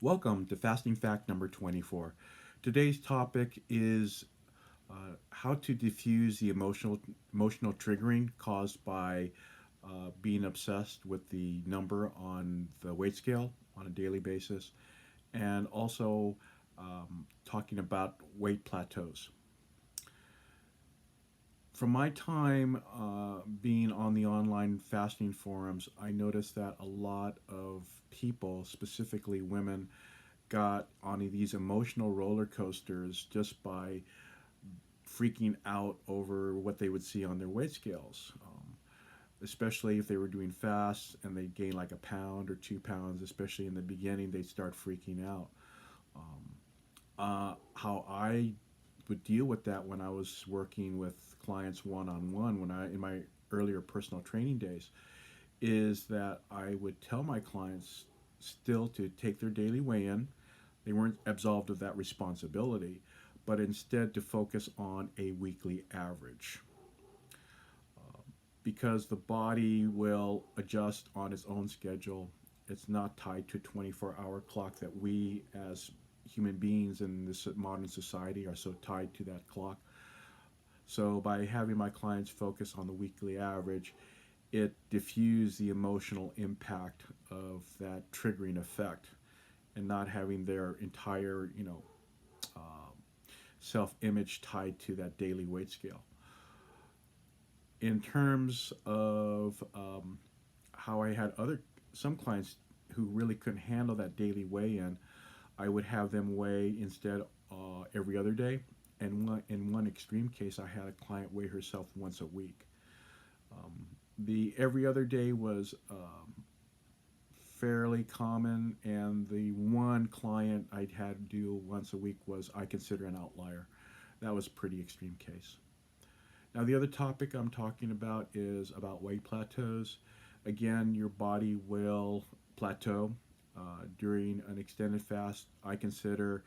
Welcome to Fasting Fact number 24. Today's topic is how to diffuse the emotional triggering caused by being obsessed with the number on the weight scale on a daily basis, and also talking about weight plateaus. From my time being on the online fasting forums, I noticed that a lot of people, specifically women, got on these emotional roller coasters just by freaking out over what they would see on their weight scales. Especially if they were doing fasts and they gain like a pound or 2 pounds, especially in the beginning, they'd start freaking out. How I would deal with that when I was working with clients one on one, when I in my earlier personal training days, is that I would tell my clients still to take their daily weigh in. They weren't absolved of that responsibility, but instead to focus on a weekly average. Because the body will adjust on its own schedule. It's not tied to a 24-hour clock that we as human beings in this modern society are so tied to that clock. So by having my clients focus on the weekly average, it diffused the emotional impact of that triggering effect and not having their entire, self-image tied to that daily weight scale. In terms of how I had some clients who really couldn't handle that daily weigh-in, I would have them weigh instead every other day. And in one extreme case, I had a client weigh herself once a week. The every other day was fairly common, and the one client I'd had do once a week was I consider an outlier. That was a pretty extreme case. Now, the other topic I'm talking about is about weight plateaus. Again, your body will plateau during an extended fast. I consider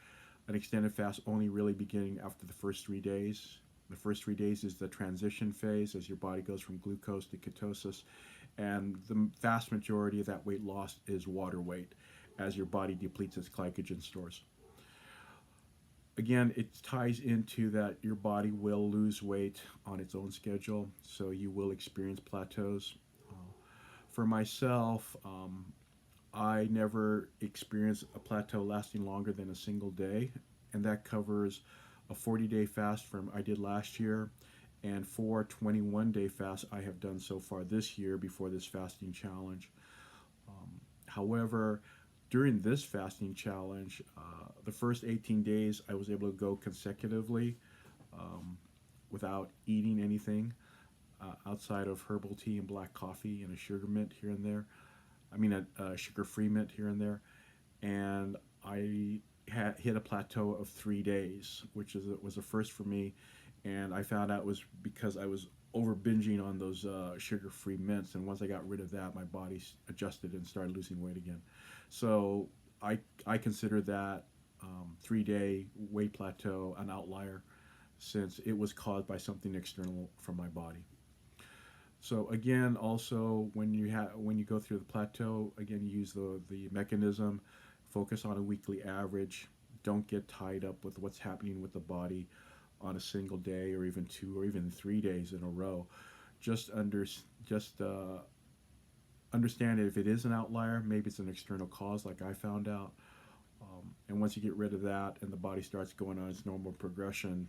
an extended fast only really beginning after the first 3 days. The first 3 days is the transition phase as your body goes from glucose to ketosis, and the vast majority of that weight loss is water weight as your body depletes its glycogen stores. Again, it ties into that your body will lose weight on its own schedule, so you will experience plateaus. For myself, I never experienced a plateau lasting longer than a single day, and that covers a 40-day fast from I did last year and 4 21-day fasts I have done so far this year before this fasting challenge. However, during this fasting challenge, the first 18 days I was able to go consecutively without eating anything outside of herbal tea and black coffee and a sugar mint here and there. I mean, a sugar-free mint here and there. And I had hit a plateau of 3 days, which was a first for me. And I found out it was because I was over binging on those sugar-free mints. And once I got rid of that, my body adjusted and started losing weight again. So I consider that 3 day weight plateau an outlier, since it was caused by something external from my body. So again, also when you go through the plateau, again use the mechanism, focus on a weekly average. Don't get tied up with what's happening with the body on a single day or even 2 or even 3 days in a row. Just under just understand it. If it is an outlier, maybe it's an external cause, like I found out. And once you get rid of that and the body starts going on its normal progression,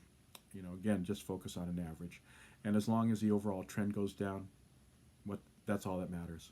again, just focus on an average. And as long as the overall trend goes down, that's all that matters.